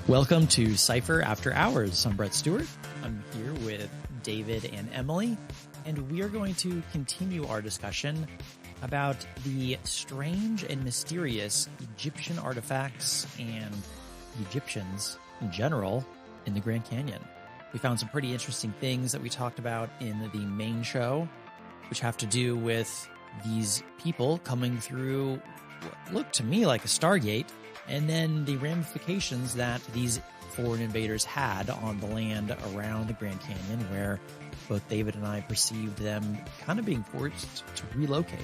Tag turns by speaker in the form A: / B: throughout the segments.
A: Welcome to Cypher After Hours. I'm Brett Stewart. I'm here with David and Emily, and we are going to continue our discussion about the strange and mysterious Egyptian artifacts and Egyptians in general in the Grand Canyon. We found some pretty interesting things that we talked about in the main show, which have to do with these people coming through what looked to me like a Stargate, and then the ramifications that these foreign invaders had on the land around the Grand Canyon, where both David and I perceived them kind of being forced to relocate.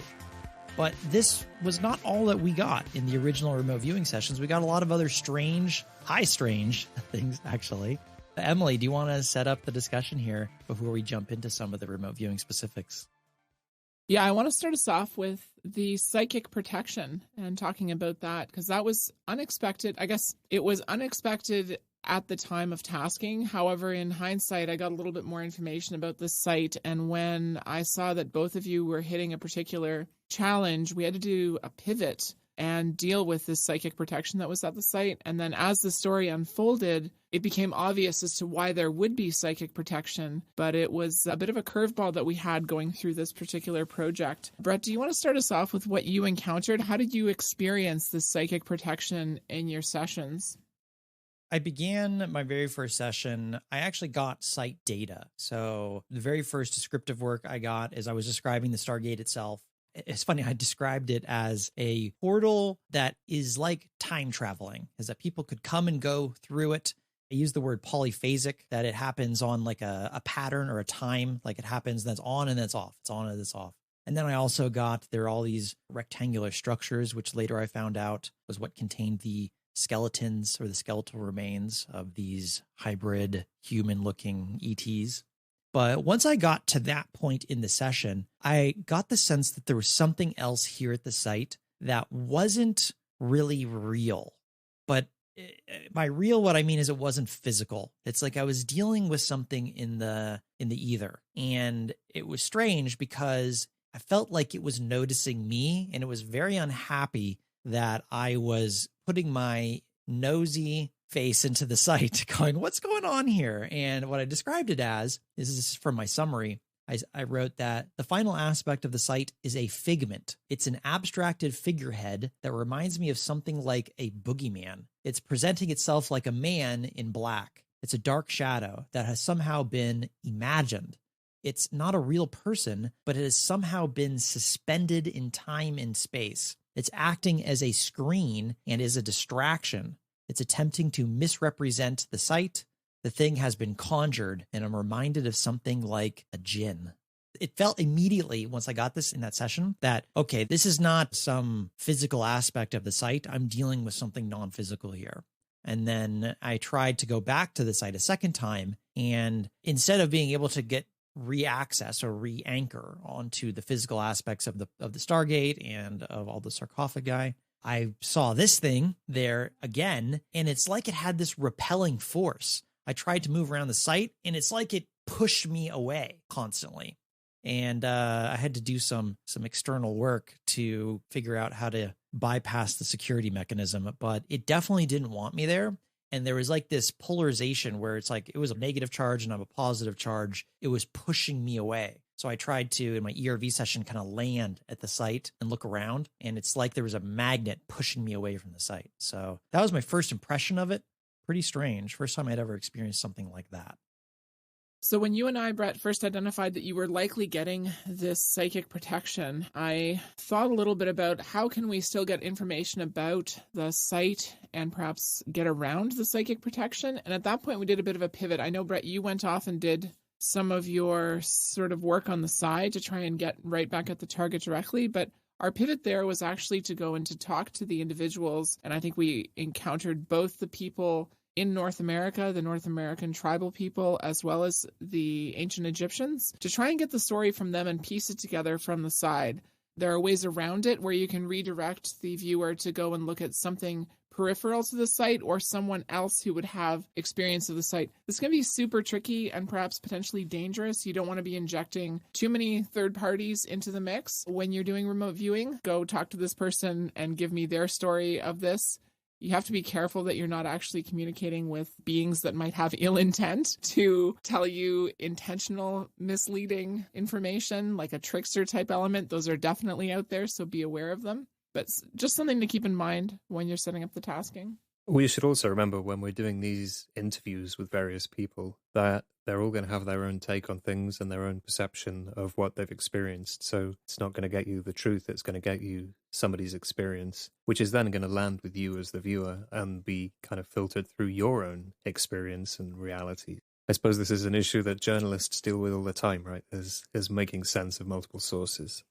A: But this was not all that we got in the original remote viewing sessions. We got a lot of other strange things, actually. Emily, do you want to set up the discussion here before we jump into some of the remote viewing specifics?
B: Yeah, I want to start us off with the psychic protection and talking about that, because that was unexpected. I guess it was unexpected at the time of tasking. However, in hindsight, I got a little bit more information about the site. And when I saw that both of you were hitting a particular challenge, we had to do a pivot and deal with this psychic protection that was at the site. And then as the story unfolded, it became obvious as to why there would be psychic protection, but it was a bit of a curveball that we had going through this particular project. Brett, do you want to start us off with what you encountered? How did you experience this psychic protection in your sessions?
A: I began my very first session. I actually got site data. So the very first descriptive work I got is I was describing the Stargate itself. It's funny, I described it as a portal that is like time traveling, is that people could come and go through it. I use the word polyphasic, that it happens on like a pattern or a time, like it happens, then it's on and then it's off. It's on and it's off. And then I also got, there are all these rectangular structures, which later I found out was what contained the skeletons or the skeletal remains of these hybrid human-looking ETs. But once I got to that point in the session, I got the sense that there was something else here at the site that wasn't really real. But by real, what I mean is it wasn't physical. It's like I was dealing with something in the ether. And it was strange because I felt like it was noticing me, and it was very unhappy that I was putting my nosy face into the site going, what's going on here? And what I described it as, this is from my summary, I wrote that the final aspect of the site is a figment. It's an abstracted figurehead that reminds me of something like a boogeyman. It's presenting itself like a man in black. It's a dark shadow that has somehow been imagined. It's not a real person, but it has somehow been suspended in time and space. It's acting as a screen and is a distraction. It's attempting to misrepresent the site. The thing has been conjured, and I'm reminded of something like a djinn. It felt immediately, once I got this in that session, that, okay, this is not some physical aspect of the site. I'm dealing with something non-physical here. And then I tried to go back to the site a second time, and instead of being able to get re-access or re-anchor onto the physical aspects of the Stargate and of all the sarcophagi, I saw this thing there again, and it's like it had this repelling force. I tried to move around the site, and it's like it pushed me away constantly. And I had to do some external work to figure out how to bypass the security mechanism, but it definitely didn't want me there. And there was like this polarization where it's like it was a negative charge and I'm a positive charge. It was pushing me away. So I tried to, in my ERV session, kind of land at the site and look around. And it's like there was a magnet pushing me away from the site. So that was my first impression of it. Pretty strange. First time I'd ever experienced something like that.
B: So when you and I, Brett, first identified that you were likely getting this psychic protection, I thought a little bit about how can we still get information about the site and perhaps get around the psychic protection. And at that point, we did a bit of a pivot. I know, Brett, you went off and did some of your sort of work on the side to try and get right back at the target directly. But our pivot there was actually to go and to talk to the individuals. And I think we encountered both the people in North America, the North American tribal people, as well as the ancient Egyptians, to try and get the story from them and piece it together from the side. There are ways around it where you can redirect the viewer to go and look at something peripheral to the site or someone else who would have experience of the site. This can be super tricky and perhaps potentially dangerous. You don't want to be injecting too many third parties into the mix when you're doing remote viewing. Go talk to this person and give me their story of this. You have to be careful that you're not actually communicating with beings that might have ill intent to tell you intentional misleading information, like a trickster type element. Those are definitely out there, so be aware of them. But just something to keep in mind when you're setting up the tasking.
C: We should also remember when we're doing these interviews with various people that they're all going to have their own take on things and their own perception of what they've experienced. So it's not going to get you the truth. It's going to get you somebody's experience, which is then going to land with you as the viewer and be kind of filtered through your own experience and reality. I suppose this is an issue that journalists deal with all the time, right? Is making sense of multiple sources.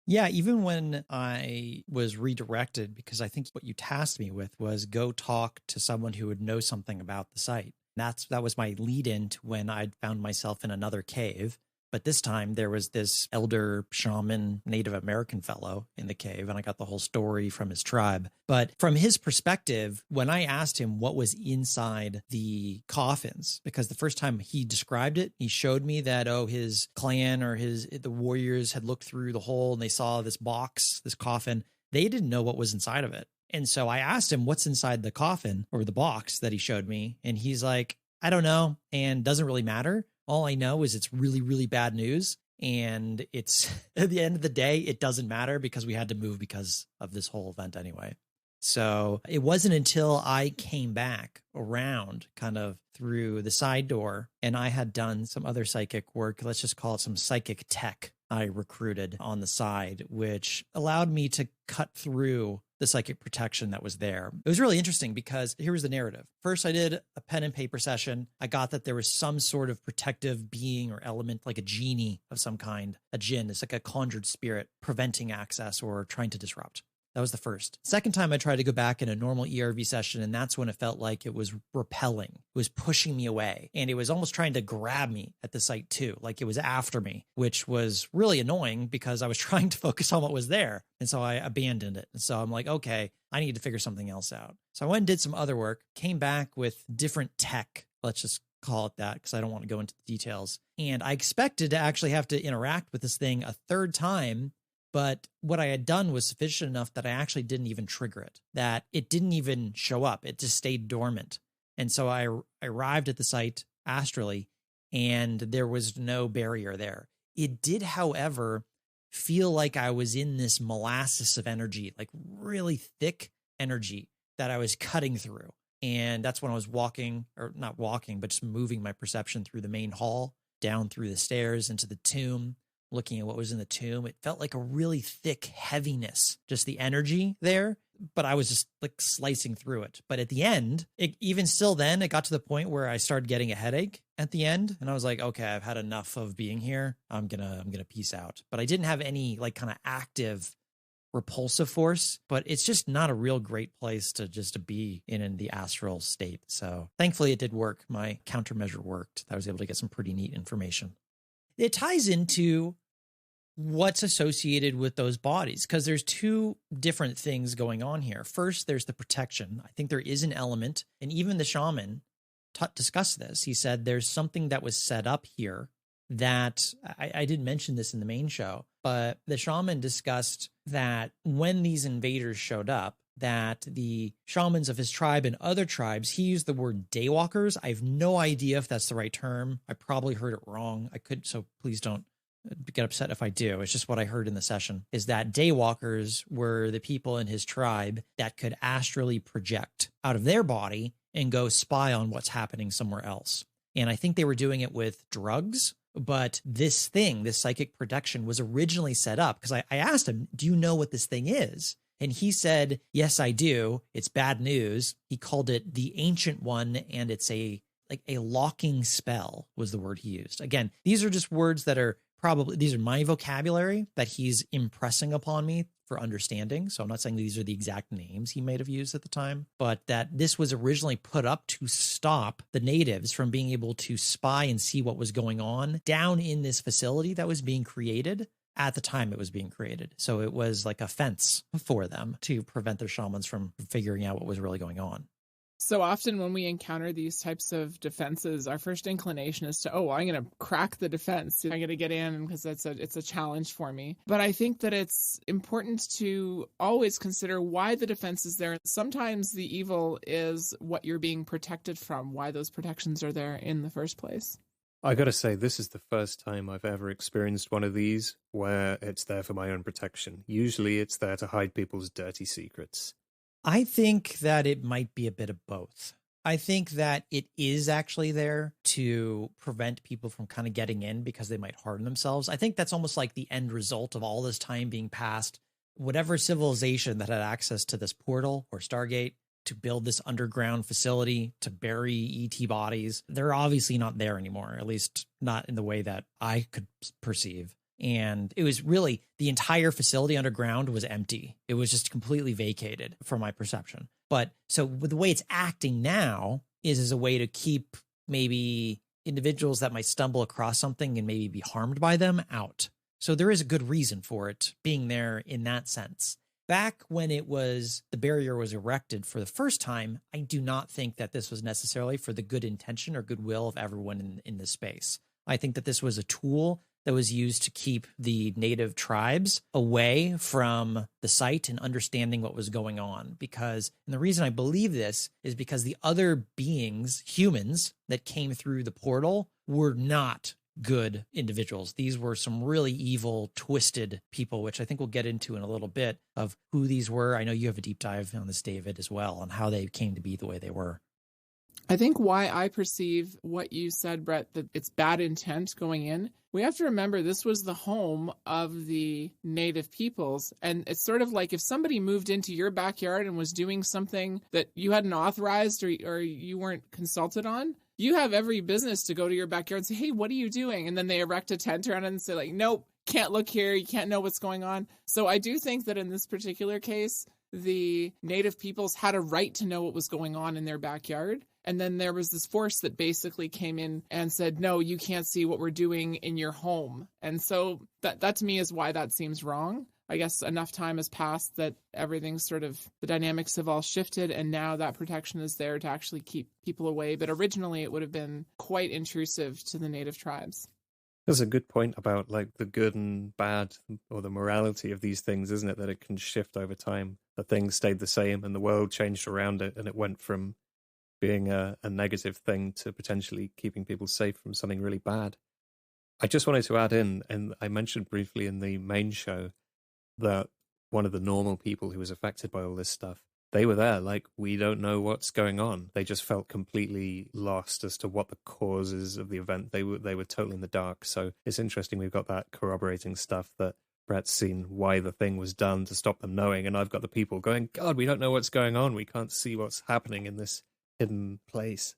A: Yeah, even when I was redirected, because I think what you tasked me with was go talk to someone who would know something about the site. That was my lead in to when I'd found myself in another cave. But this time there was this elder shaman Native American fellow in the cave, and I got the whole story from his tribe. But from his perspective, when I asked him what was inside the coffins, because the first time he described it, he showed me that, his clan or the warriors had looked through the hole and they saw this box, this coffin. They didn't know what was inside of it. And so I asked him what's inside the coffin or the box that he showed me. And he's like, I don't know, and doesn't really matter. All I know is it's really, really bad news. And it's at the end of the day, it doesn't matter because we had to move because of this whole event anyway. So it wasn't until I came back around kind of through the side door and I had done some other psychic work, let's just call it some psychic tech I recruited on the side, which allowed me to cut through the psychic protection that was there. It was really interesting because here was the narrative. First, I did a pen and paper session. I got that there was some sort of protective being or element, like a genie of some kind, a jinn. It's like a conjured spirit preventing access or trying to disrupt. That was the first. Second time I tried to go back in a normal ERV session, and that's when it felt like it was repelling. It was pushing me away, and it was almost trying to grab me at the site too, like it was after me, which was really annoying because I was trying to focus on what was there. And so I abandoned it. And so I'm like, okay, I need to figure something else out. So I went and did some other work, came back with different tech. Let's just call it that because I don't want to go into the details. And I expected to actually have to interact with this thing a third time. But what I had done was sufficient enough that I actually didn't even trigger it, that it didn't even show up. It just stayed dormant. And so I arrived at the site astrally, and there was no barrier there. It did, however, feel like I was in this molasses of energy, like really thick energy that I was cutting through. And that's when I was walking, or not walking, but just moving my perception through the main hall, down through the stairs into the tomb, looking at what was in the tomb. It felt like a really thick heaviness, just the energy there. But I was just like slicing through it. But at the end, even still then, it got to the point where I started getting a headache at the end. And I was like, okay, I've had enough of being here. I'm gonna peace out. But I didn't have any like kind of active repulsive force, but it's just not a real great place to be in the astral state. So thankfully it did work. My countermeasure worked. I was able to get some pretty neat information. It ties into what's associated with those bodies, because there's two different things going on here. First, there's the protection. I think there is an element, and even the shaman discussed this. He said there's something that was set up here that I didn't mention this in the main show, but the shaman discussed that when these invaders showed up, that the shamans of his tribe and other tribes, he used the word daywalkers. I have no idea if that's the right term. I probably heard it wrong. So please don't get upset if I do. It's just what I heard in the session, is that daywalkers were the people in his tribe that could astrally project out of their body and go spy on what's happening somewhere else. And I think they were doing it with drugs. But this psychic protection was originally set up because I asked him, do you know what this thing is? And he said, yes, I do. It's bad news. He called it the Ancient One, and it's a locking spell was the word he used. Again, these are just words that are these are my vocabulary that he's impressing upon me for understanding. So I'm not saying these are the exact names he might have used at the time, but that this was originally put up to stop the natives from being able to spy and see what was going on down in this facility that was being created at the time it was being created. So it was like a fence for them to prevent their shamans from figuring out what was really going on.
B: So often when we encounter these types of defenses, our first inclination is to, I'm going to crack the defense. I'm going to get in because it's a challenge for me. But I think that it's important to always consider why the defense is there. Sometimes the evil is what you're being protected from, why those protections are there in the first place.
C: I gotta say, this is the first time I've ever experienced one of these where it's there for my own protection. Usually it's there to hide people's dirty secrets.
A: I think that it might be a bit of both. I think that it is actually there to prevent people from kind of getting in because they might harm themselves. I think that's almost like the end result of all this time being passed. Whatever civilization that had access to this portal or Stargate to build this underground facility to bury ET bodies, they're obviously not there anymore, at least not in the way that I could perceive. And it was really the entire facility underground was empty. It was just completely vacated from my perception. But so with the way it's acting now is as a way to keep maybe individuals that might stumble across something and maybe be harmed by them out. So there is a good reason for it being there in that sense. Back when the barrier was erected for the first time, I do not think that this was necessarily for the good intention or goodwill of everyone in this space. I think that this was a tool that was used to keep the native tribes away from the site and understanding what was going on. And the reason I believe this is because the other beings, humans, that came through the portal were not good individuals. These were some really evil, twisted people, which I think we'll get into in a little bit of who these were. I know you have a deep dive on this, David, as well, on how they came to be the way they were.
B: I think why I perceive what you said, Brett, that it's bad intent going in, we have to remember this was the home of the native peoples. And it's sort of like if somebody moved into your backyard and was doing something that you hadn't authorized or you weren't consulted on, you have every business to go to your backyard and say, hey, what are you doing? And then they erect a tent around it and say, like, nope, can't look here. You can't know what's going on. So I do think that in this particular case, the native peoples had a right to know what was going on in their backyard. And then there was this force that basically came in and said, no, you can't see what we're doing in your home. And so that to me is why that seems wrong. I guess enough time has passed that everything's sort of, the dynamics have all shifted, and now that protection is there to actually keep people away. But originally it would have been quite intrusive to the native tribes.
C: There's a good point about like the good and bad or the morality of these things, isn't it? That it can shift over time. The things stayed the same and the world changed around it, and it went from being a negative thing to potentially keeping people safe from something really bad. I just wanted to add in, and I mentioned briefly in the main show, that one of the normal people who was affected by all this stuff, they were there like, we don't know what's going on. They just felt completely lost as to what the causes of the event. They were totally in the dark. So it's interesting we've got that corroborating stuff that Brett's seen why the thing was done to stop them knowing, and I've got the people going, God, we don't know what's going on. We can't see what's happening in this hidden place.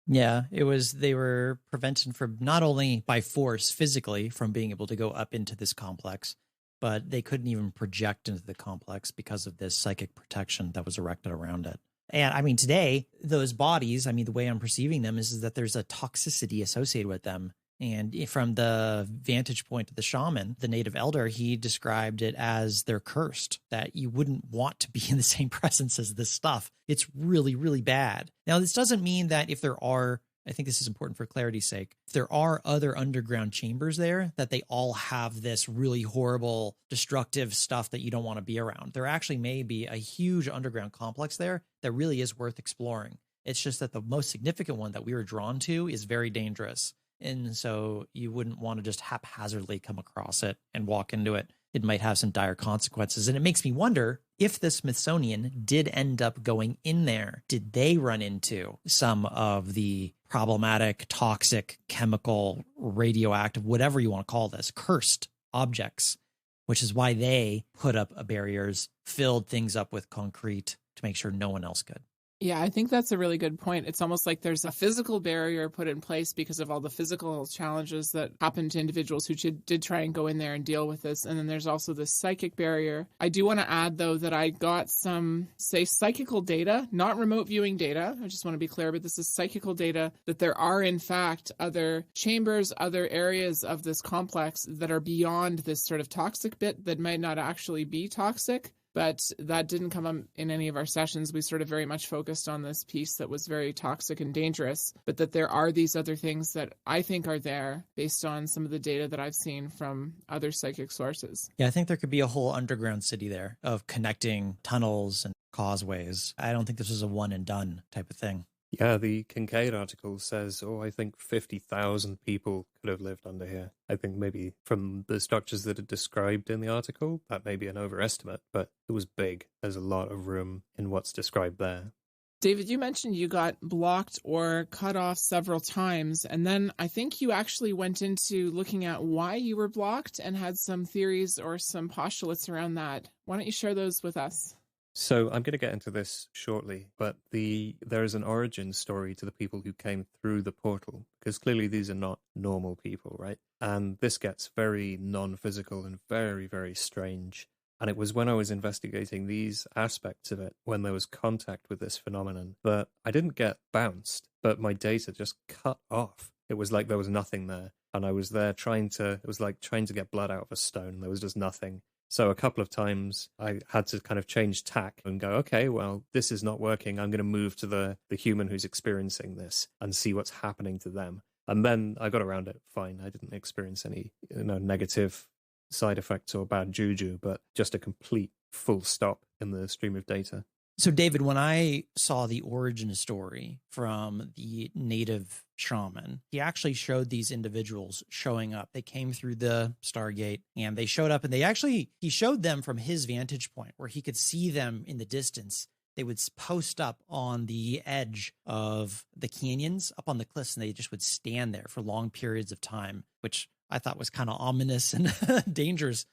A: Yeah, they were prevented from not only by force physically from being able to go up into this complex, but they couldn't even project into the complex because of this psychic protection that was erected around it. And I mean, today, those bodies, I mean, the way I'm perceiving them is that there's a toxicity associated with them. And from the vantage point of the shaman, the native elder, he described it as they're cursed, that you wouldn't want to be in the same presence as this stuff. It's really, really bad. Now, this doesn't mean that if there are, I think this is important for clarity's sake, if there are other underground chambers there, that they all have this really horrible, destructive stuff that you don't want to be around. There actually may be a huge underground complex there that really is worth exploring. It's just that the most significant one that we were drawn to is very dangerous. And so you wouldn't want to just haphazardly come across it and walk into it. It might have some dire consequences. And it makes me wonder if the Smithsonian did end up going in there, did they run into some of the problematic, toxic, chemical, radioactive, whatever you want to call this, cursed objects, which is why they put up barriers, filled things up with concrete to make sure no one else could.
B: Yeah, I think that's a really good point. It's almost like there's a physical barrier put in place because of all the physical challenges that happened to individuals who did try and go in there and deal with this. And then there's also this psychic barrier. I do want to add, though, that I got some, say, psychical data, not remote viewing data. I just want to be clear, but this is psychical data that there are, in fact, other chambers, other areas of this complex that are beyond this sort of toxic bit that might not actually be toxic, but that didn't come up in any of our sessions. We sort of very much focused on this piece that was very toxic and dangerous, but that there are these other things that I think are there based on some of the data that I've seen from other psychic sources.
A: Yeah, I think there could be a whole underground city there of connecting tunnels and causeways. I don't think this was a one and done type of thing.
C: Yeah, the Kincaid article says, I think 50,000 people could have lived under here. I think maybe from the structures that are described in the article, that may be an overestimate, but it was big. There's a lot of room in what's described there.
B: David, you mentioned you got blocked or cut off several times, and then I think you actually went into looking at why you were blocked and had some theories or some postulates around that. Why don't you share those with us?
C: So I'm going to get into this shortly, but there is an origin story to the people who came through the portal, because clearly these are not normal people, right? And this gets very non-physical and very, very strange. And it was when I was investigating these aspects of it, when there was contact with this phenomenon, that I didn't get bounced, but my data just cut off. It was like there was nothing there. And I was there it was like trying to get blood out of a stone. There was just nothing. So a couple of times I had to kind of change tack and go, okay, well, this is not working. I'm going to move to the human who's experiencing this and see what's happening to them. And then I got around it fine. I didn't experience any negative side effects or bad juju, but just a complete full stop in the stream of data.
A: So, David, when I saw the origin story from the native shaman, he actually showed these individuals showing up. They came through the Stargate and they showed up, and he showed them from his vantage point where he could see them in the distance. They would post up on the edge of the canyons up on the cliffs, and they just would stand there for long periods of time, which I thought was kind of ominous and dangerous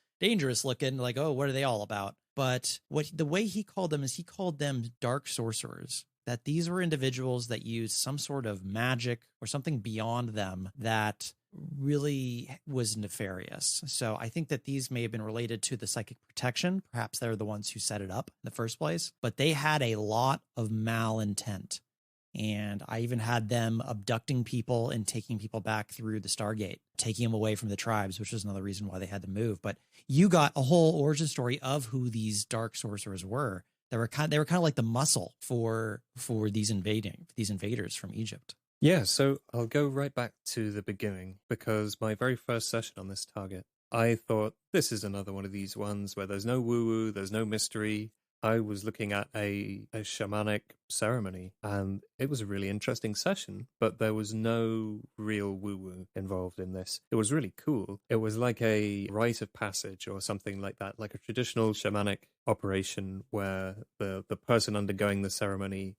A: looking, like, oh, what are they all about? But the way he called them is he called them dark sorcerers, that these were individuals that used some sort of magic or something beyond them that really was nefarious. So I think that these may have been related to the psychic protection. Perhaps they're the ones who set it up in the first place, but they had a lot of malintent. And I even had them abducting people and taking people back through the Stargate, taking them away from the tribes, which was another reason why they had to move. But you got a whole origin story of who these dark sorcerers were. They were kind of like the muscle for these invaders from Egypt.
C: Yeah, so I'll go right back to the beginning, because my very first session on this target, I thought, this is another one of these ones where there's no woo-woo, there's no mystery. I was looking at a shamanic ceremony, and it was a really interesting session, but there was no real woo-woo involved in this. It was really cool. It was like a rite of passage or something like that, like a traditional shamanic operation where the person undergoing the ceremony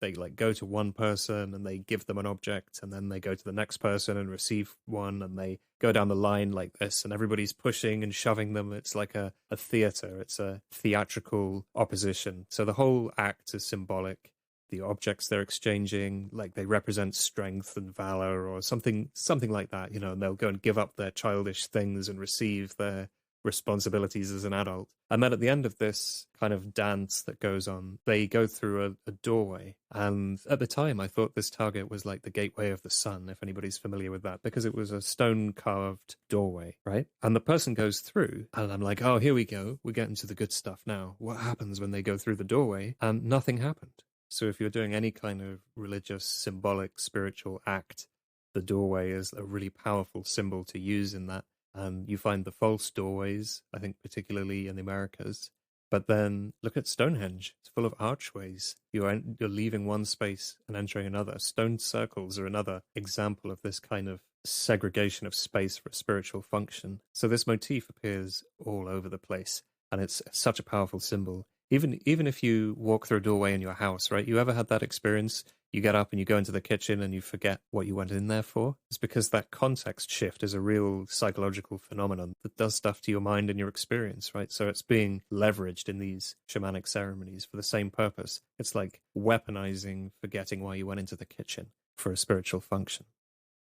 C: they like go to one person and they give them an object, and then they go to the next person and receive one, and they go down the line like this, and everybody's pushing and shoving them. It's like a theater. It's a theatrical opposition. So the whole act is symbolic. The objects they're exchanging, like they represent strength and valor or something like that, and they'll go and give up their childish things and receive their responsibilities as an adult. And then at the end of this kind of dance that goes on, they go through a doorway. And at the time, I thought this target was like the gateway of the sun, if anybody's familiar with that, because it was a stone carved doorway, right? And the person goes through, and I'm like, oh, here we go. We're getting to the good stuff now. What happens when they go through the doorway? And nothing happened. So if you're doing any kind of religious, symbolic, spiritual act, the doorway is a really powerful symbol to use in that. And you find the false doorways, I think particularly in the Americas. But then look at Stonehenge. It's full of archways. You're leaving one space and entering another. Stone circles are another example of this kind of segregation of space for a spiritual function. So this motif appears all over the place, and it's such a powerful symbol. Even if you walk through a doorway in your house, right? You ever had that experience? You get up and you go into the kitchen and you forget what you went in there for. It's because that context shift is a real psychological phenomenon that does stuff to your mind and your experience, right? So it's being leveraged in these shamanic ceremonies for the same purpose. It's like weaponizing forgetting why you went into the kitchen for a spiritual function.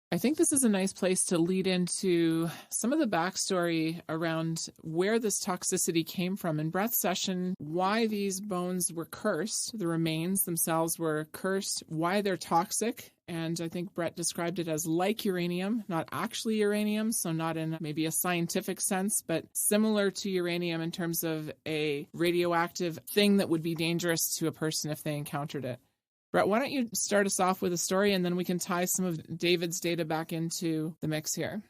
B: I think this is a nice place to lead into some of the backstory around where this toxicity came from. In Brett's session, why these bones were cursed, the remains themselves were cursed, why they're toxic. And I think Brett described it as like uranium, not actually uranium, so not in maybe a scientific sense, but similar to uranium in terms of a radioactive thing that would be dangerous to a person if they encountered it. Brett, why don't you start us off with a story, and then we can tie some of David's data back into the mix here.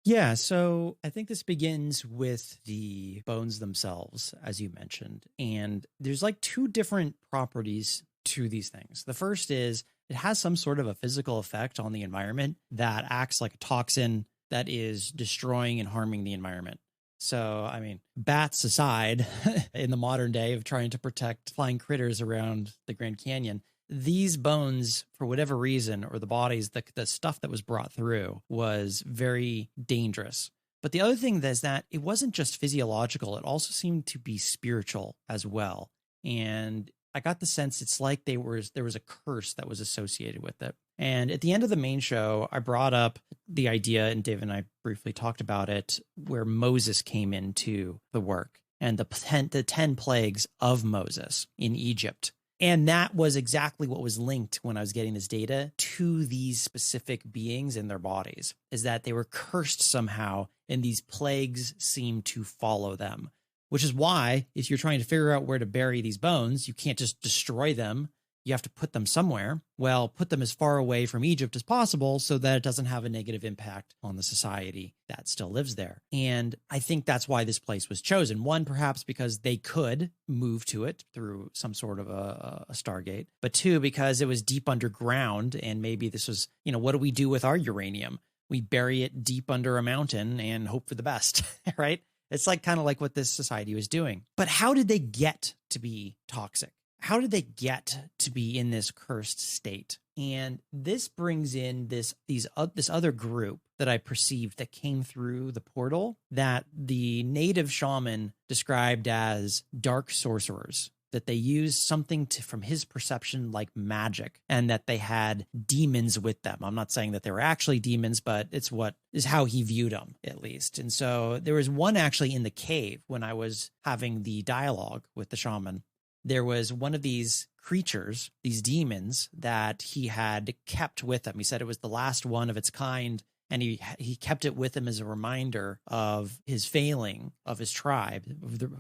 A: Yeah, so I think this begins with the bones themselves, as you mentioned. And there's like two different properties to these things. The first is it has some sort of a physical effect on the environment that acts like a toxin that is destroying and harming the environment. So, I mean, bats aside, in the modern day of trying to protect flying critters around the Grand Canyon, these bones, for whatever reason, or the bodies, the stuff that was brought through was very dangerous. But the other thing is that it wasn't just physiological. It also seemed to be spiritual as well. And I got the sense it's like there was a curse that was associated with it. And at the end of the main show, I brought up the idea, and Dave and I briefly talked about it, where Moses came into the work and the 10 plagues of Moses in Egypt. And that was exactly what was linked when I was getting this data to these specific beings in their bodies, is that they were cursed somehow, and these plagues seemed to follow them, which is why if you're trying to figure out where to bury these bones, you can't just destroy them. You have to put them somewhere. Well, put them as far away from Egypt as possible so that it doesn't have a negative impact on the society that still lives there. And I think that's why this place was chosen. One, perhaps because they could move to it through some sort of a Stargate. But two, because it was deep underground, and maybe this was, what do we do with our uranium? We bury it deep under a mountain and hope for the best, right? It's kind of like what this society was doing. But how did they get to be toxic? How did they get to be in this cursed state? And this brings in this other group that I perceived that came through the portal that the native shaman described as dark sorcerers, that they used something from his perception like magic, and that they had demons with them. I'm not saying that they were actually demons, but it's what is how he viewed them, at least. And so there was one actually in the cave when I was having the dialogue with the shaman. There was one of these creatures, these demons, that he had kept with him. He said it was the last one of its kind, and he kept it with him as a reminder of his failing of his tribe,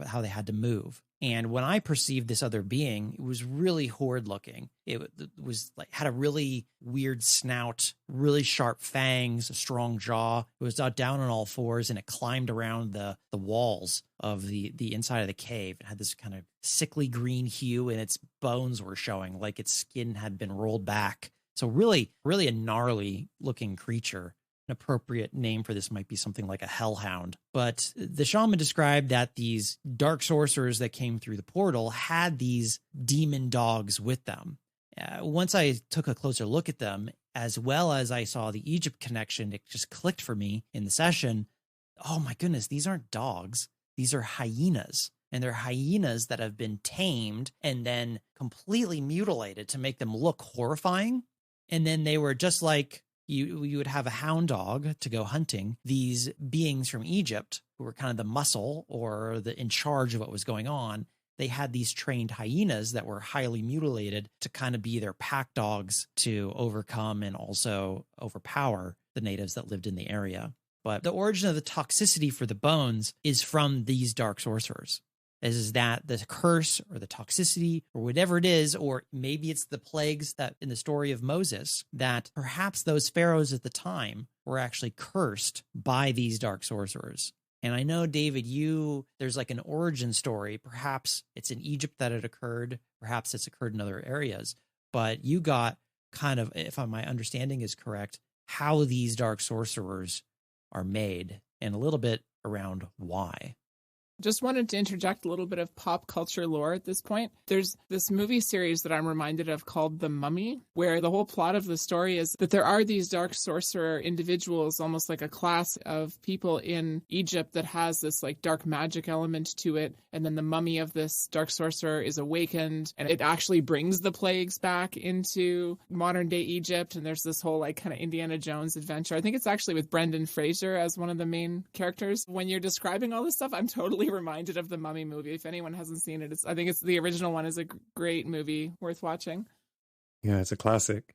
A: how they had to move. And when I perceived this other being, it was really horrid looking. It was had a really weird snout, really sharp fangs, a strong jaw. It was down on all fours, and it climbed around the walls of the inside of the cave. It had this kind of sickly green hue, and its bones were showing like its skin had been rolled back. So really, really a gnarly looking creature. An appropriate name for this might be something like a hellhound. But the shaman described that these dark sorcerers that came through the portal had these demon dogs with them. Once I took a closer look at them, as well as I saw the Egypt connection, it just clicked for me in the session. Oh my goodness, these aren't dogs. These are hyenas. And they're hyenas that have been tamed and then completely mutilated to make them look horrifying. And then they were just like you would have a hound dog to go hunting. These beings from Egypt, who were kind of the muscle or in charge of what was going on, they had these trained hyenas that were highly mutilated to kind of be their pack dogs to overcome and also overpower the natives that lived in the area. But the origin of the toxicity for the bones is from these dark sorcerers. Is that the curse or the toxicity or whatever it is, or maybe it's the plagues that in the story of Moses, that perhaps those pharaohs at the time were actually cursed by these dark sorcerers. And I know, David, there's like an origin story. Perhaps it's in Egypt that it occurred. Perhaps it's occurred in other areas. But you got kind of, if my understanding is correct, how these dark sorcerers are made and a little bit around why.
B: Just wanted to interject a little bit of pop culture lore at this point. There's this movie series that I'm reminded of called The Mummy, where the whole plot of the story is that there are these dark sorcerer individuals, almost like a class of people in Egypt that has this like dark magic element to it. And then the mummy of this dark sorcerer is awakened, and it actually brings the plagues back into modern day Egypt. And there's this whole like kind of Indiana Jones adventure. I think it's actually with Brendan Fraser as one of the main characters. When you're describing all this stuff, I'm totally reminded of the Mummy movie. If anyone hasn't seen it, I think it's the original one is a great movie worth watching.
C: Yeah, it's a classic.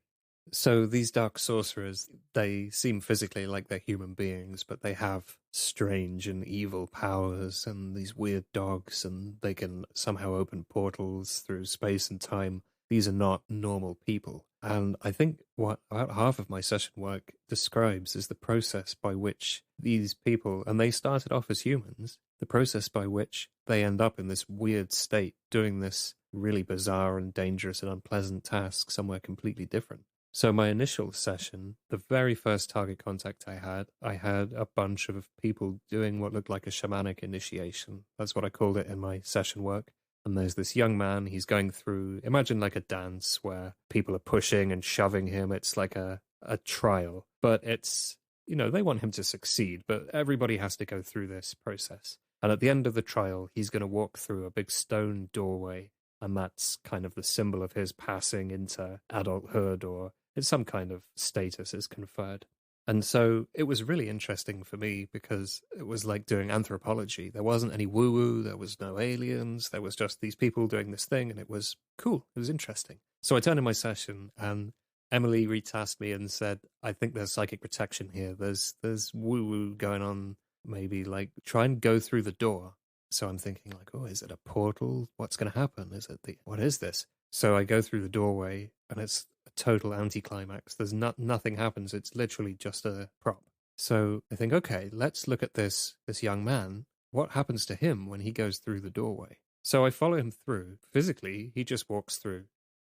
C: So these dark sorcerers, they seem physically like they're human beings, but they have strange and evil powers and these weird dogs, and they can somehow open portals through space and time. These are not normal people. And I think what about half of my session work describes is the process by which these people, and they started off as humans, the process by which they end up in this weird state, doing this really bizarre and dangerous and unpleasant task somewhere completely different. So my initial session, the very first target contact I had a bunch of people doing what looked like a shamanic initiation. That's what I called it in my session work. And there's this young man, he's going through, imagine like a dance where people are pushing and shoving him. It's like a trial, but it's, they want him to succeed, but everybody has to go through this process. And at the end of the trial, he's going to walk through a big stone doorway, and that's kind of the symbol of his passing into adulthood, or it's some kind of status is conferred. And so it was really interesting for me because it was like doing anthropology. There wasn't any woo-woo, there was no aliens, there was just these people doing this thing, and it was cool, it was interesting. So I turned in my session, and Emily retasked me and said, I think there's psychic protection here. There's woo-woo going on, maybe like try and go through the door. So I'm thinking like, oh, is it a portal? What's going to happen? What is this? So I go through the doorway, and it's a total anticlimax. There's nothing happens. It's literally just a prop. So I think, okay, let's look at this young man. What happens to him when he goes through the doorway? So I follow him through. Physically, he just walks through.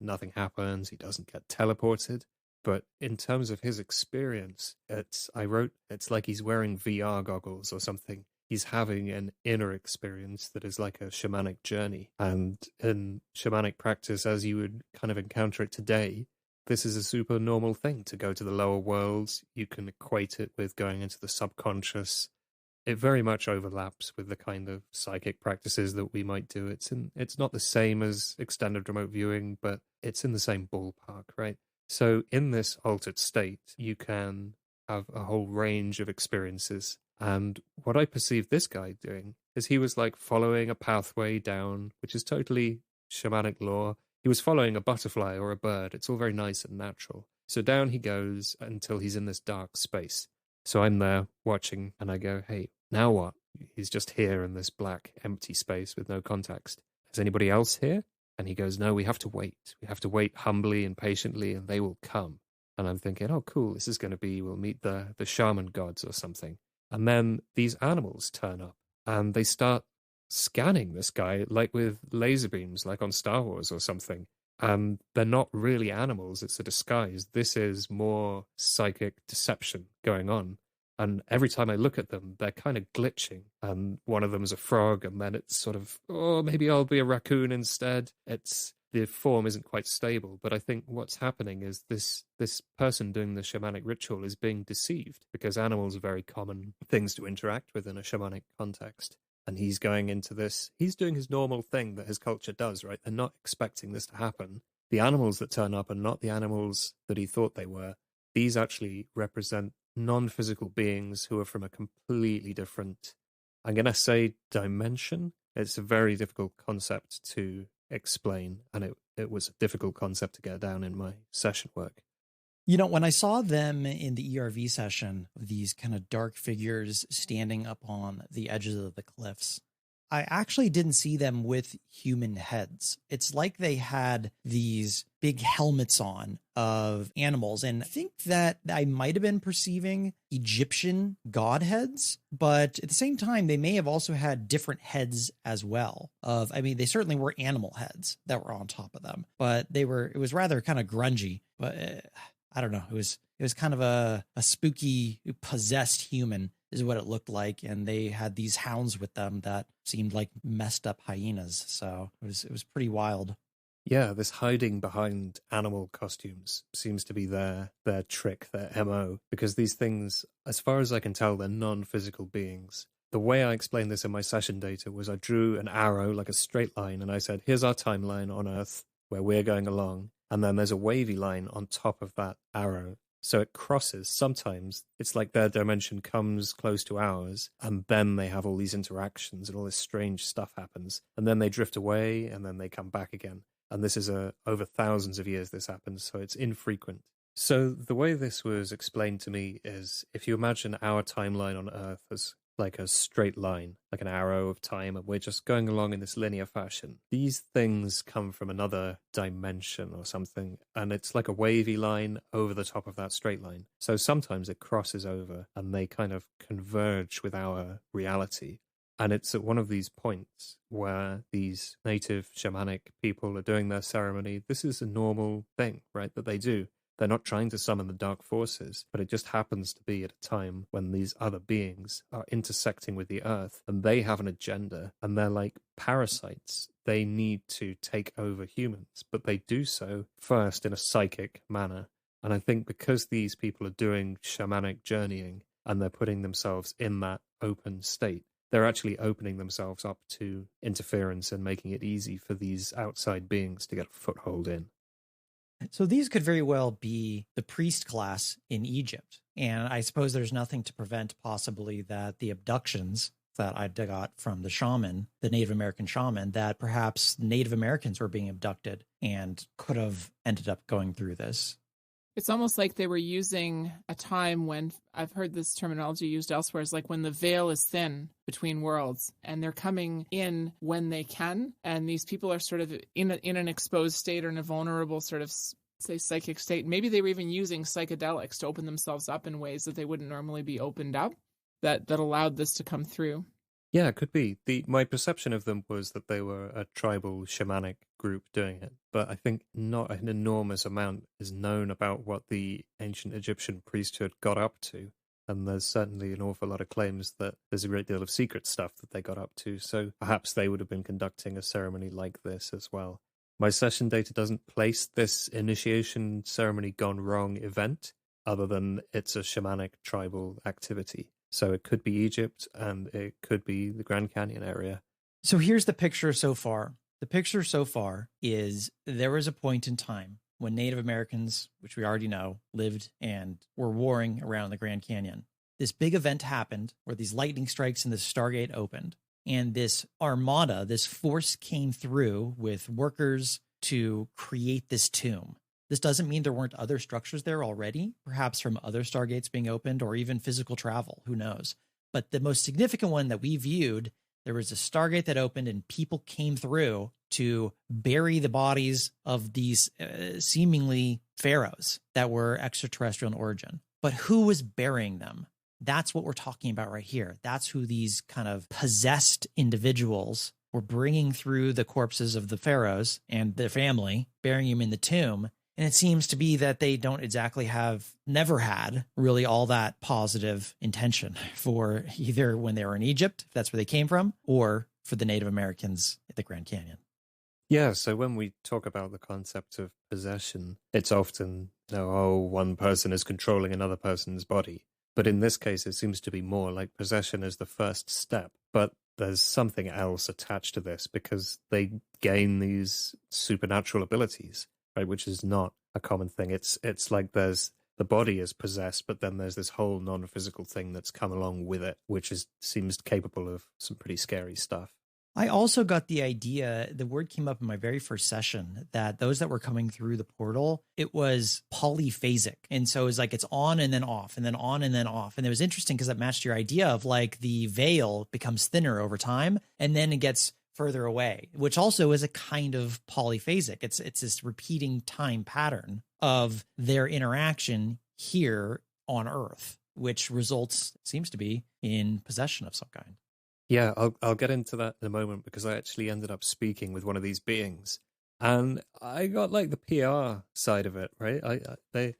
C: Nothing happens. He doesn't get teleported. But in terms of his experience, it's like he's wearing VR goggles or something. He's having an inner experience that is like a shamanic journey. And in shamanic practice, as you would kind of encounter it today, this is a super normal thing to go to the lower worlds. You can equate it with going into the subconscious. It very much overlaps with the kind of psychic practices that we might do. It's not the same as extended remote viewing, but it's in the same ballpark, right? So in this altered state, you can have a whole range of experiences. And what I perceived this guy doing is he was like following a pathway down, which is totally shamanic lore. He was following a butterfly or a bird. It's all very nice and natural. So down he goes until he's in this dark space. So I'm there watching, and I go, hey, now what? He's just here in this black, empty space with no context. Is anybody else here? And he goes, no, we have to wait. We have to wait humbly and patiently, and they will come. And I'm thinking, oh, cool, this is going to be, we'll meet the shaman gods or something. And then these animals turn up, and they start scanning this guy, like with laser beams, like on Star Wars or something. And they're not really animals, it's a disguise. This is more psychic deception going on. And every time I look at them, they're kind of glitching. And one of them is a frog, and then it's sort of, oh, maybe I'll be a raccoon instead. The form isn't quite stable, but I think what's happening is this person doing the shamanic ritual is being deceived, because animals are very common things to interact with in a shamanic context. And he's going into this, he's doing his normal thing that his culture does, right? They're not expecting this to happen. The animals that turn up are not the animals that he thought they were. These actually represent non-physical beings who are from a completely different, I'm going to say, dimension. It's a very difficult concept to explain, and it was a difficult concept to get down in my session work.
A: When I saw them in the ERV session, these kind of dark figures standing up on the edges of the cliffs, I actually didn't see them with human heads. It's like they had these big helmets on of animals. And I think that I might have been perceiving Egyptian god heads, but at the same time, they may have also had different heads as well. They certainly were animal heads that were on top of them, but it was rather kind of grungy, but I don't know. It was kind of a spooky, possessed human is what it looked like. And they had these hounds with them that seemed like messed up hyenas. So it was pretty wild.
C: Yeah, this hiding behind animal costumes seems to be their trick, their MO, because these things, as far as I can tell, they're non-physical beings. The way I explained this in my session data was I drew an arrow, like a straight line, and I said, here's our timeline on Earth where we're going along. And then there's a wavy line on top of that arrow. So it crosses. Sometimes it's like their dimension comes close to ours, and then they have all these interactions and all this strange stuff happens. And then they drift away, and then they come back again. And this is over thousands of years this happens, so it's infrequent. So the way this was explained to me is, if you imagine our timeline on Earth as like a straight line, like an arrow of time, and we're just going along in this linear fashion. These things come from another dimension or something, and it's like a wavy line over the top of that straight line. So sometimes it crosses over and they kind of converge with our reality. And it's at one of these points where these native shamanic people are doing their ceremony. This is a normal thing, right, that they do. They're not trying to summon the dark forces, but it just happens to be at a time when these other beings are intersecting with the earth, and they have an agenda, and they're like parasites. They need to take over humans, but they do so first in a psychic manner. And I think because these people are doing shamanic journeying, and they're putting themselves in that open state, they're actually opening themselves up to interference and making it easy for these outside beings to get a foothold in.
A: So these could very well be the priest class in Egypt. And I suppose there's nothing to prevent possibly that the abductions that I got from the shaman, the Native American shaman, that perhaps Native Americans were being abducted and could have ended up going through this.
B: It's almost like they were using a time when, I've heard this terminology used elsewhere, is like when the veil is thin between worlds, and they're coming in when they can. And these people are sort of in an exposed state or in a vulnerable sort of, say, psychic state. Maybe they were even using psychedelics to open themselves up in ways that they wouldn't normally be opened up, that allowed this to come through.
C: Yeah, it could be. My perception of them was that they were a tribal shamanic group doing it, but I think not an enormous amount is known about what the ancient Egyptian priesthood got up to. And there's certainly an awful lot of claims that there's a great deal of secret stuff that they got up to, so perhaps they would have been conducting a ceremony like this as well. My session data doesn't place this initiation ceremony gone wrong event, other than it's a shamanic tribal activity. So it could be Egypt, and it could be the Grand Canyon area.
A: So here's the picture so far. The picture so far is there was a point in time when Native Americans, which we already know, lived and were warring around the Grand Canyon. This big event happened where these lightning strikes and the Stargate opened. And this armada, this force came through with workers to create this tomb. This doesn't mean there weren't other structures there already, perhaps from other Stargates being opened or even physical travel, who knows. But the most significant one that we viewed, there was a Stargate that opened and people came through to bury the bodies of these seemingly pharaohs that were extraterrestrial in origin. But who was burying them? That's what we're talking about right here. That's who these kind of possessed individuals were bringing through the corpses of the pharaohs and their family, burying them in the tomb. And it seems to be that they don't exactly never had really all that positive intention for either when they were in Egypt, if that's where they came from, or for the Native Americans at the Grand Canyon.
C: Yeah, so when we talk about the concept of possession, it's often, one person is controlling another person's body. But in this case, it seems to be more like possession is the first step. But there's something else attached to this because they gain these supernatural abilities, right? Which is not a common thing. It's like there's the body is possessed, but then there's this whole non-physical thing that's come along with it, which seems capable of some pretty scary stuff.
A: I also got the idea, the word came up in my very first session, that those that were coming through the portal, it was polyphasic. And so it was like it's on and then off and then on and then off. And it was interesting because that matched your idea of like the veil becomes thinner over time and then it gets further away, which also is a kind of polyphasic. It's this repeating time pattern of their interaction here on Earth, which seems to be in possession of some kind.
C: Yeah, I'll get into that in a moment because I actually ended up speaking with one of these beings. And I got like the PR side of it, right?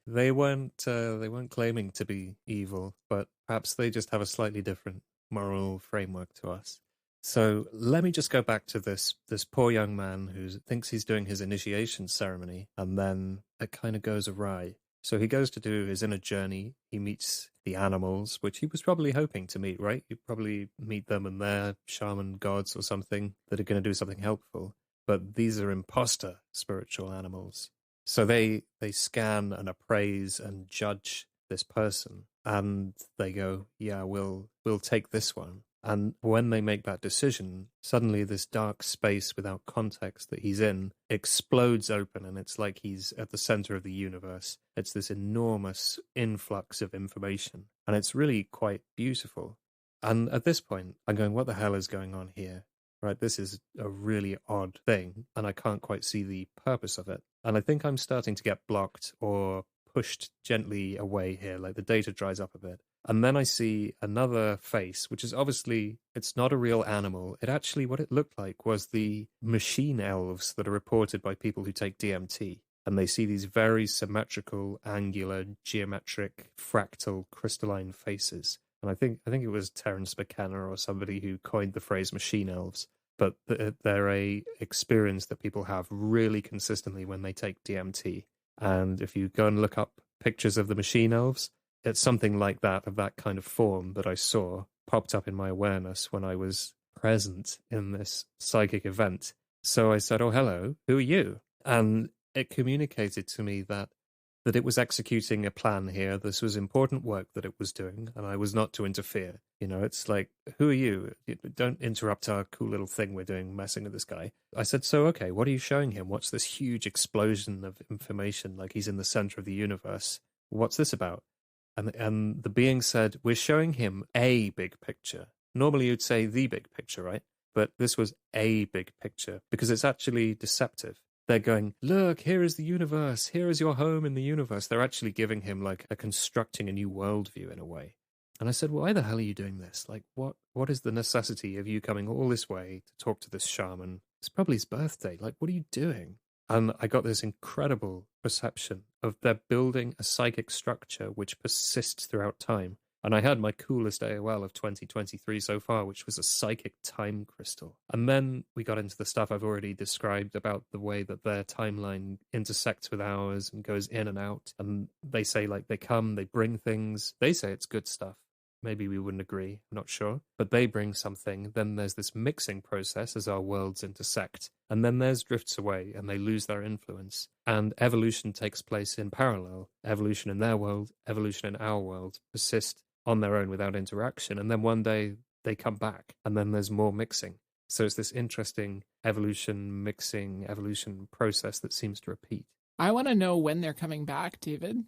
C: They weren't claiming to be evil, but perhaps they just have a slightly different moral framework to us. So let me just go back to this poor young man who thinks he's doing his initiation ceremony, and then it kind of goes awry. So he goes to do his inner journey. He meets the animals, which he was probably hoping to meet, right? You probably meet them and they're shaman gods or something that are going to do something helpful. But these are imposter spiritual animals. So they scan and appraise and judge this person, and they go, yeah, we'll take this one. And when they make that decision, suddenly this dark space without context that he's in explodes open, and it's like he's at the center of the universe. It's this enormous influx of information, and it's really quite beautiful. And at this point, I'm going, what the hell is going on here? Right, this is a really odd thing, and I can't quite see the purpose of it. And I think I'm starting to get blocked or pushed gently away here, like the data dries up a bit. And then I see another face, which is obviously, it's not a real animal. It actually, what it looked like was the machine elves that are reported by people who take DMT. And they see these very symmetrical, angular, geometric, fractal, crystalline faces. And I think it was Terence McKenna or somebody who coined the phrase machine elves. But they're a experience that people have really consistently when they take DMT. And if you go and look up pictures of the machine elves, it's something like that, of that kind of form that I saw popped up in my awareness when I was present in this psychic event. So I said, oh, hello, who are you? And it communicated to me that it was executing a plan here. This was important work that it was doing, and I was not to interfere. You know, it's like, who are you? Don't interrupt our cool little thing we're doing, messing with this guy. I said, so, okay, what are you showing him? What's this huge explosion of information, like he's in the center of the universe? What's this about? And the being said, we're showing him a big picture. Normally you'd say the big picture, right? But this was a big picture because it's actually deceptive. They're going, look, here is the universe. Here is your home in the universe. They're actually giving him like constructing a new worldview in a way. And I said, well, why the hell are you doing this? Like, what is the necessity of you coming all this way to talk to this shaman? It's probably his birthday. Like, what are you doing? And I got this incredible perception of they're building a psychic structure which persists throughout time. And I had my coolest AOL of 2023 so far, which was a psychic time crystal. And then we got into the stuff I've already described about the way that their timeline intersects with ours and goes in and out. And they say, like, they come, they bring things. They say it's good stuff. Maybe we wouldn't agree, I'm not sure. But they bring something. Then there's this mixing process as our worlds intersect. And then theirs drifts away and they lose their influence. And evolution takes place in parallel. Evolution in their world, evolution in our world persist on their own without interaction. And then one day they come back and then there's more mixing. So it's this interesting evolution process that seems to repeat.
B: I want to know when they're coming back, David.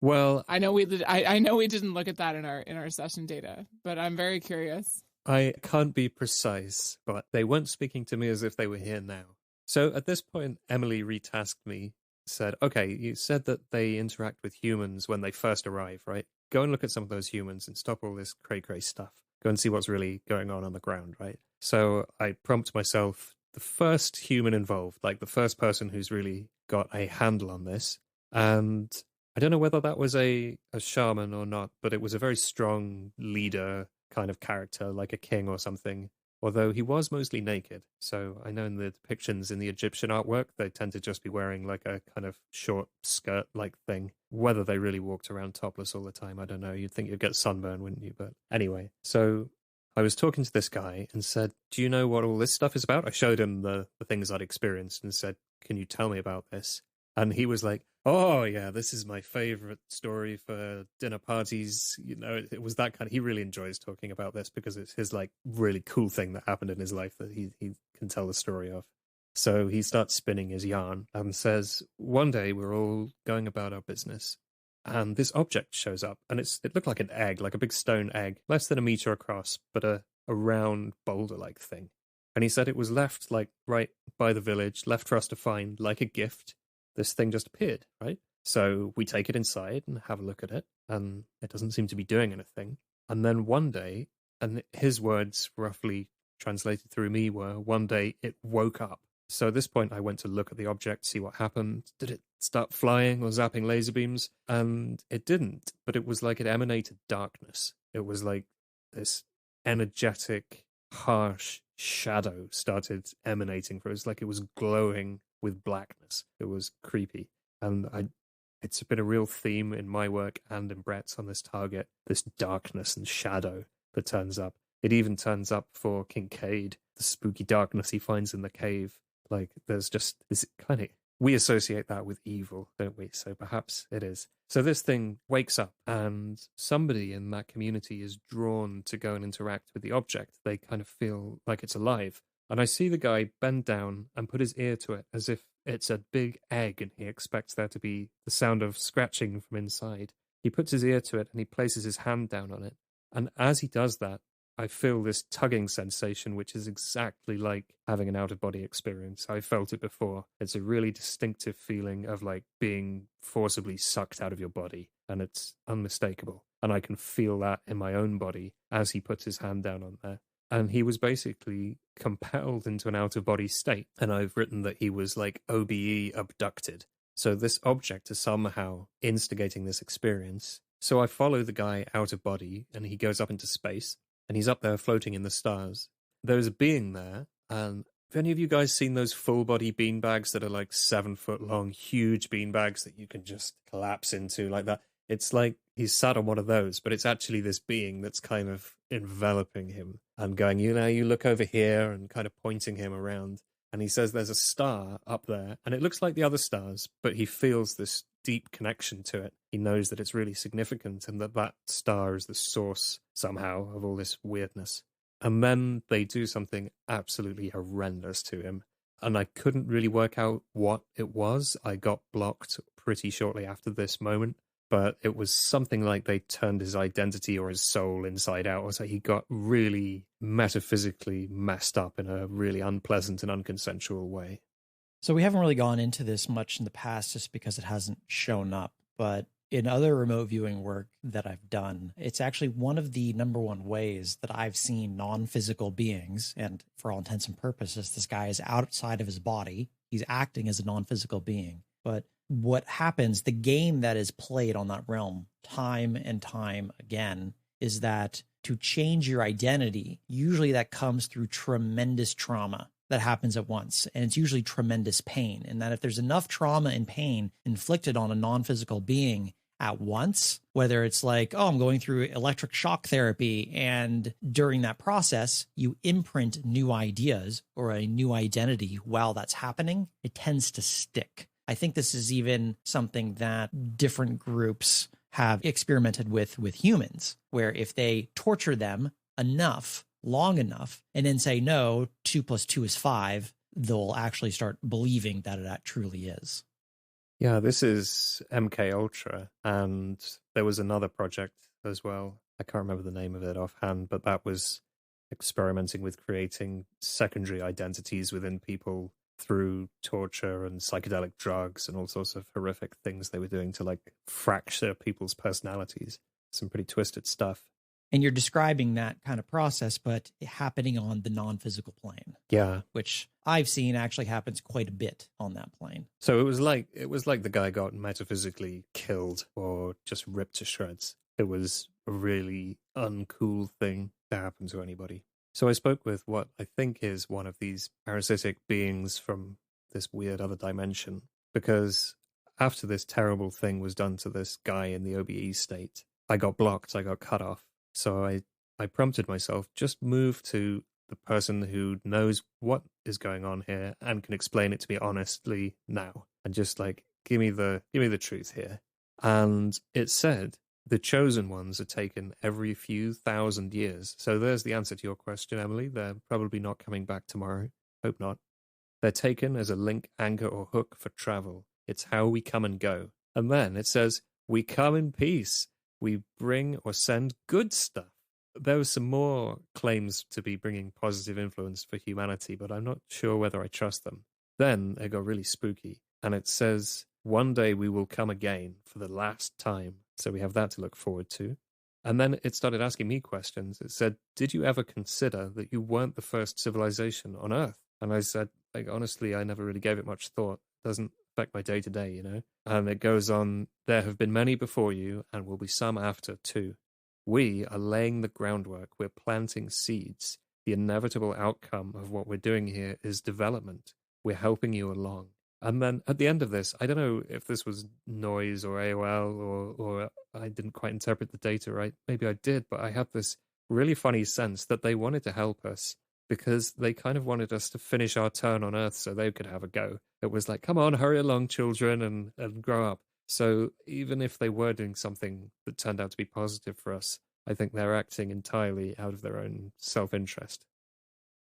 C: Well,
B: I know we didn't look at that in our session data, but I'm very curious.
C: I can't be precise, but they weren't speaking to me as if they were here now. So at this point, Emily retasked me, said, okay, you said that they interact with humans when they first arrive, right? Go and look at some of those humans and stop all this cray-cray stuff. Go and see what's really going on the ground, right? So I prompt myself, the first human involved, like the first person who's really got a handle on this. And I don't know whether that was a shaman or not, but it was a very strong leader kind of character, like a king or something, although he was mostly naked. So I know in the depictions in the Egyptian artwork, they tend to just be wearing like a kind of short skirt-like thing. Whether they really walked around topless all the time, I don't know. You'd think you'd get sunburn, wouldn't you? But anyway, so I was talking to this guy and said, do you know what all this stuff is about? I showed him the things I'd experienced and said, can you tell me about this? And he was like, oh, yeah, this is my favorite story for dinner parties. You know, it was that kind of, he really enjoys talking about this because it's his like really cool thing that happened in his life that he can tell the story of. So he starts spinning his yarn and says, one day we're all going about our business and this object shows up and it looked like an egg, like a big stone egg, less than a meter across, but a round boulder-like thing. And he said it was left like right by the village, left for us to find like a gift. This thing just appeared, right? So we take it inside and have a look at it, and it doesn't seem to be doing anything. And then one day, and his words roughly translated through me were, one day it woke up. So at this point, I went to look at the object, see what happened. Did it start flying or zapping laser beams? And it didn't, but it was like it emanated darkness. It was like this energetic, harsh shadow started emanating from it. It was like it was glowing with blackness. It was creepy. And it's been a real theme in my work and in Brett's on this target, this darkness and shadow that turns up. It even turns up for Kincaid, the spooky darkness he finds in the cave. Like, there's just this kind of, we associate that with evil, don't we? So perhaps it is. So this thing wakes up and somebody in that community is drawn to go and interact with the object. They kind of feel like it's alive. And I see the guy bend down and put his ear to it as if it's a big egg and he expects there to be the sound of scratching from inside. He puts his ear to it and he places his hand down on it. And as he does that, I feel this tugging sensation, which is exactly like having an out-of-body experience. I felt it before. It's a really distinctive feeling of like being forcibly sucked out of your body, and it's unmistakable. And I can feel that in my own body as he puts his hand down on there. And he was basically compelled into an out-of-body state. And I've written that he was like OBE abducted. So this object is somehow instigating this experience. So I follow the guy out of body, and he goes up into space. And he's up there floating in the stars. There's a being there. And have any of you guys seen those full body beanbags that are like 7 foot long, huge beanbags that you can just collapse into like that? It's like he's sat on one of those, but it's actually this being that's kind of enveloping him and going, you know, you look over here, and kind of pointing him around. And he says there's a star up there, and it looks like the other stars, but he feels this deep connection to it. He knows that it's really significant and that that star is the source somehow of all this weirdness. And then they do something absolutely horrendous to him. And I couldn't really work out what it was. I got blocked pretty shortly after this moment. But it was something like they turned his identity or his soul inside out. Or so he got really metaphysically messed up in a really unpleasant and unconsensual way.
A: So we haven't really gone into this much in the past just because it hasn't shown up. But in other remote viewing work that I've done, it's actually one of the number one ways that I've seen non-physical beings. And for all intents and purposes, this guy is outside of his body. He's acting as a non-physical being. But what happens, the game that is played on that realm time and time again, is that to change your identity, usually that comes through tremendous trauma that happens at once. And it's usually tremendous pain. And that if there's enough trauma and pain inflicted on a non-physical being at once, whether it's like, oh, I'm going through electric shock therapy, and during that process, you imprint new ideas or a new identity while that's happening, it tends to stick. I think this is even something that different groups have experimented with humans, where if they torture them enough, long enough, and then say, no, 2 + 2 is 5, they'll actually start believing that it truly is.
C: Yeah, this is MK Ultra, and there was another project as well. I can't remember the name of it offhand, but that was experimenting with creating secondary identities within people through torture and psychedelic drugs and all sorts of horrific things they were doing to like fracture people's personalities. Some pretty twisted stuff.
A: And you're describing that kind of process, but happening on the non-physical plane.
C: Yeah.
A: Which I've seen actually happens quite a bit on that plane.
C: So it was like the guy got metaphysically killed or just ripped to shreds. It was a really uncool thing to happen to anybody. So I spoke with what I think is one of these parasitic beings from this weird other dimension, because after this terrible thing was done to this guy in the OBE state, I got blocked, I got cut off. So I prompted myself, just move to the person who knows what is going on here and can explain it to me honestly now. And just like, give me the truth here. And it said, the chosen ones are taken every few thousand years. So there's the answer to your question, Emily. They're probably not coming back tomorrow. Hope not. They're taken as a link, anchor, or hook for travel. It's how we come and go. And then it says, we come in peace. We bring or send good stuff. There were some more claims to be bringing positive influence for humanity, but I'm not sure whether I trust them. Then it got really spooky. And it says, one day we will come again for the last time. So we have that to look forward to. And then it started asking me questions. It said, did you ever consider that you weren't the first civilization on Earth? And I said, like, honestly, I never really gave it much thought. It doesn't affect my day to day, you know? And it goes on, there have been many before you and will be some after too. We are laying the groundwork. We're planting seeds. The inevitable outcome of what we're doing here is development. We're helping you along. And then at the end of this, I don't know if this was noise or AOL or I didn't quite interpret the data right. Maybe I did, but I had this really funny sense that they wanted to help us because they kind of wanted us to finish our turn on Earth so they could have a go. It was like, come on, hurry along, children, and grow up. So even if they were doing something that turned out to be positive for us, I think they're acting entirely out of their own self-interest.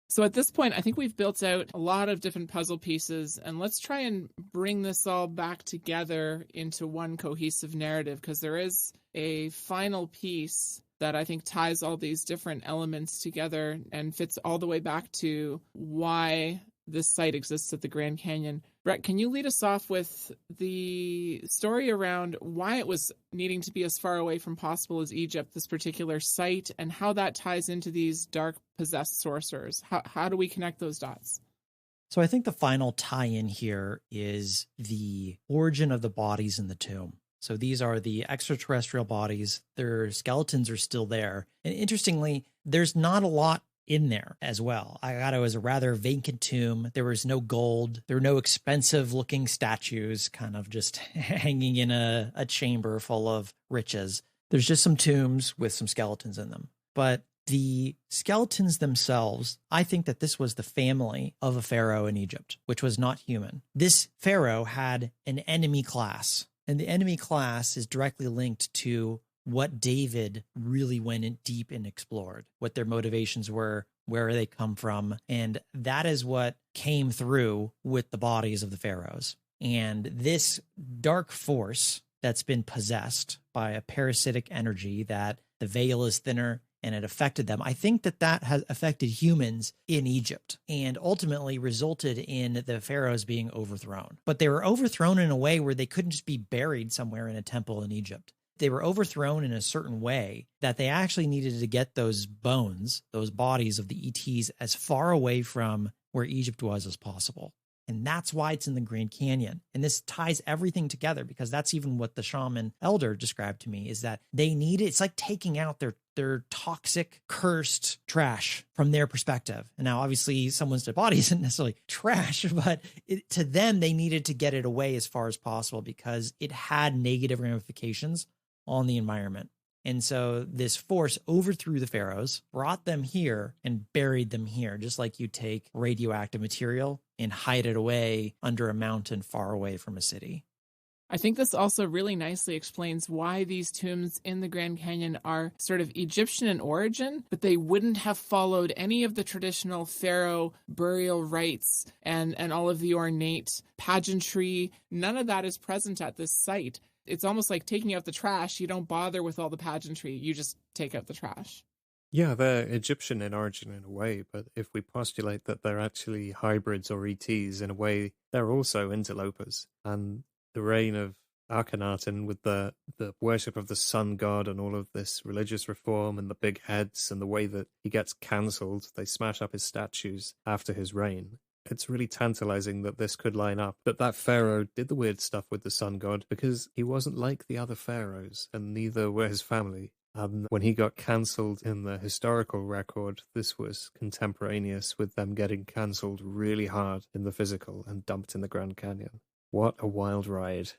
B: So at this point, I think we've built out a lot of different puzzle pieces, and let's try and bring this all back together into one cohesive narrative, because there is a final piece that I think ties all these different elements together and fits all the way back to why this site exists at the Grand Canyon. Brett, can you lead us off with the story around why it was needing to be as far away from possible as Egypt, this particular site, and how that ties into these dark possessed sorcerers? How do we connect those dots?
A: So I think the final tie-in here is the origin of the bodies in the tomb. So these are the extraterrestrial bodies. Their skeletons are still there. And interestingly, there's not a lot in there as well. Agato is a rather vacant tomb. There was no gold. There were no expensive looking statues kind of just hanging in a chamber full of riches. There's just some tombs with some skeletons in them. But the skeletons themselves, I think that this was the family of a pharaoh in Egypt, which was not human. This pharaoh had an enemy class, and the enemy class is directly linked to what David really went in deep and explored, what their motivations were, where they come from. And that is what came through with the bodies of the pharaohs. And this dark force that's been possessed by a parasitic energy that the veil is thinner and it affected them. I think that that has affected humans in Egypt and ultimately resulted in the pharaohs being overthrown. But they were overthrown in a way where they couldn't just be buried somewhere in a temple in Egypt. They were overthrown in a certain way that they actually needed to get those bones, those bodies of the ETs, as far away from where Egypt was as possible. And that's why it's in the Grand Canyon. And this ties everything together, because that's even what the shaman elder described to me, is that they need it. It's like taking out their toxic, cursed trash from their perspective. And now obviously someone's dead body isn't necessarily trash, but to them, they needed to get it away as far as possible because it had negative ramifications on the environment. And so this force overthrew the pharaohs, brought them here, and buried them here, just like you take radioactive material and hide it away under a mountain far away from a city.
B: I think this also really nicely explains why these tombs in the Grand Canyon are sort of Egyptian in origin, but they wouldn't have followed any of the traditional pharaoh burial rites and all of the ornate pageantry. None of that is present at this site. It's almost like taking out the trash. You don't bother with all the pageantry. You just take out the trash.
C: Yeah, they're Egyptian in origin in a way, but if we postulate that they're actually hybrids or ETs, in a way, they're also interlopers. And the reign of Akhenaten with the worship of the sun god and all of this religious reform and the big heads and the way that he gets cancelled, they smash up his statues after his reign. It's really tantalizing that this could line up, that pharaoh did the weird stuff with the sun god because he wasn't like the other pharaohs, and neither were his family. And when he got cancelled in the historical record, this was contemporaneous with them getting cancelled really hard in the physical and dumped in the Grand Canyon. What a wild ride.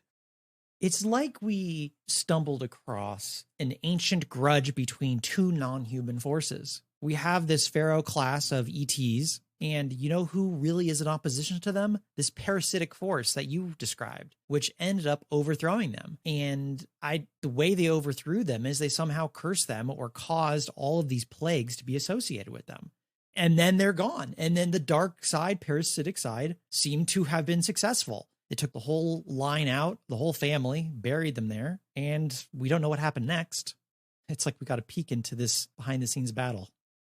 A: It's like we stumbled across an ancient grudge between two non-human forces. We have this pharaoh class of ETs, and you know who really is in opposition to them? This parasitic force that you described, which ended up overthrowing them. And the way they overthrew them is they somehow cursed them or caused all of these plagues to be associated with them. And then they're gone. And then the dark side, parasitic side, seemed to have been successful. They took the whole line out, the whole family, buried them there, and we don't know what happened next. It's like we got a peek into this behind-the-scenes battle.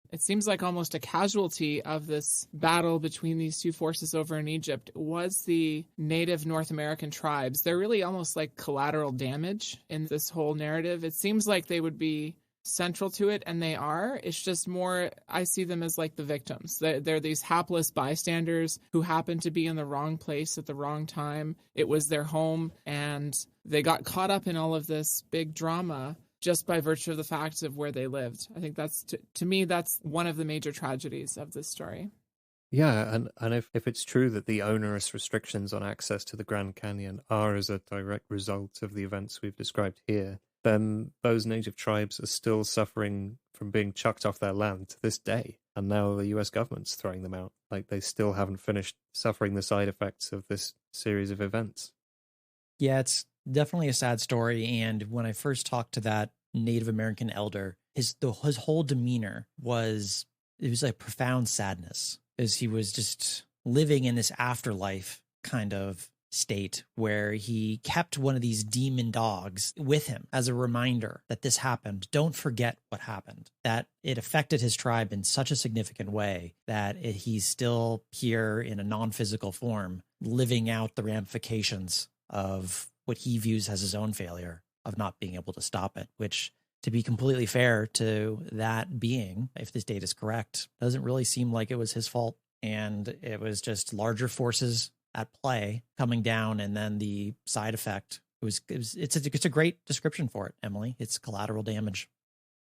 B: It seems like almost a casualty of this battle between these two forces over in Egypt was the native North American tribes. They're really almost like collateral damage in this whole narrative. It seems like they would be central to it, and they are. It's just more, I see them as like the victims. They're these hapless bystanders who happen to be in the wrong place at the wrong time. It was their home, and they got caught up in all of this big drama just by virtue of the fact of where they lived. I think that's, to me, that's one of the major tragedies of this story.
C: Yeah, and if it's true that the onerous restrictions on access to the Grand Canyon are as a direct result of the events we've described here, then those native tribes are still suffering from being chucked off their land to this day. And now the US government's throwing them out. Like, they still haven't finished suffering the side effects of this series of events. Yeah,
A: it's definitely a sad story. And when I first talked to that Native American elder, his whole demeanor was like profound sadness, as he was just living in this afterlife kind of state where he kept one of these demon dogs with him as a reminder that this happened. Don't forget what happened, that it affected his tribe in such a significant way that he's still here in a non-physical form, living out the ramifications of what he views as his own failure of not being able to stop it, which, to be completely fair to that being, if this data is correct, doesn't really seem like it was his fault. And it was just larger forces at play coming down, and then the side effect. It's a great description for it, Emily. It's collateral damage.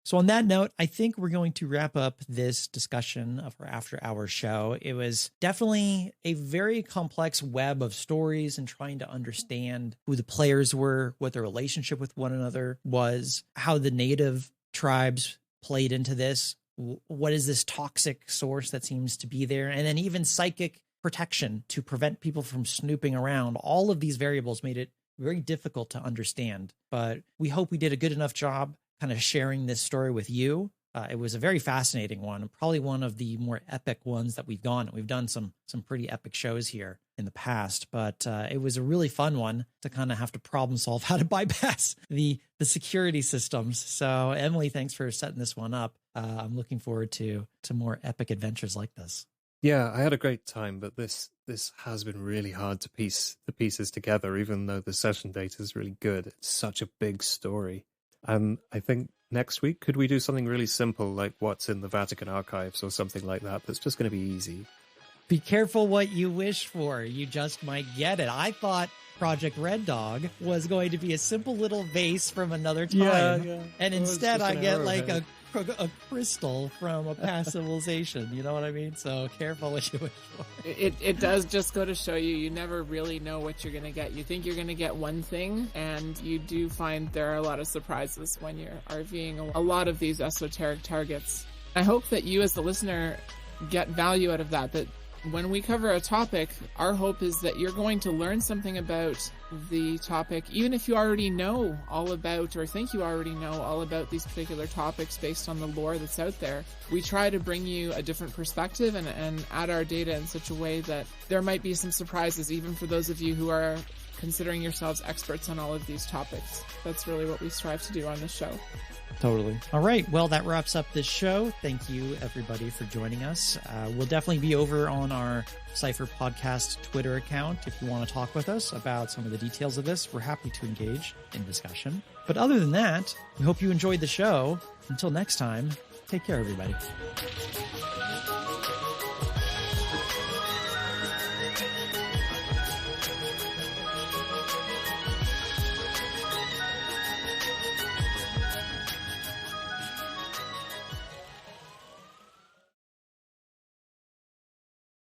A: So on that note, I think we're going to wrap up this discussion of our After Hours show. It was definitely a very complex web of stories and trying to understand who the players were, what their relationship with one another was, how the native tribes played into this. What is this toxic source that seems to be there? And then even psychic protection to prevent people from snooping around. All of these variables made it very difficult to understand. But we hope we did a good enough job kind of sharing this story with you. It was a very fascinating one, and probably one of the more epic ones that we've gone. We've done some pretty epic shows here in the past, but it was a really fun one to kind of have to problem solve how to bypass the security systems. So Emily, thanks for setting this one up. I'm looking forward to more epic adventures like this.
C: Yeah, I had a great time, but this has been really hard to piece the pieces together, even though the session data is really good. It's such a big story. And I think next week, could we do something really simple, like what's in the Vatican archives or something like that? That's just going to be easy.
A: Be careful what you wish for. You just might get it. I thought Project Red Dog was going to be a simple little vase from another time. Yeah. And instead I get like a crystal from a past civilization. You know what I mean? So careful what you wish for.
B: It does just go to show you never really know what you're going to get. You think you're going to get one thing, and you do find there are a lot of surprises when you're RVing a lot of these esoteric targets. I hope that you as the listener get value out of that when we cover a topic, our hope is that you're going to learn something about the topic, even if you already know all about or think you already know all about these particular topics based on the lore that's out there. We try to bring you a different perspective and add our data in such a way that there might be some surprises, even for those of you who are considering yourselves experts on all of these topics. That's really what we strive to do on this show.
A: Totally. All right. Well, that wraps up this show. Thank you, everybody, for joining us. We'll definitely be over on our Cypher Podcast Twitter account if you want to talk with us about some of the details of this. We're happy to engage in discussion. But other than that, we hope you enjoyed the show. Until next time, take care, everybody.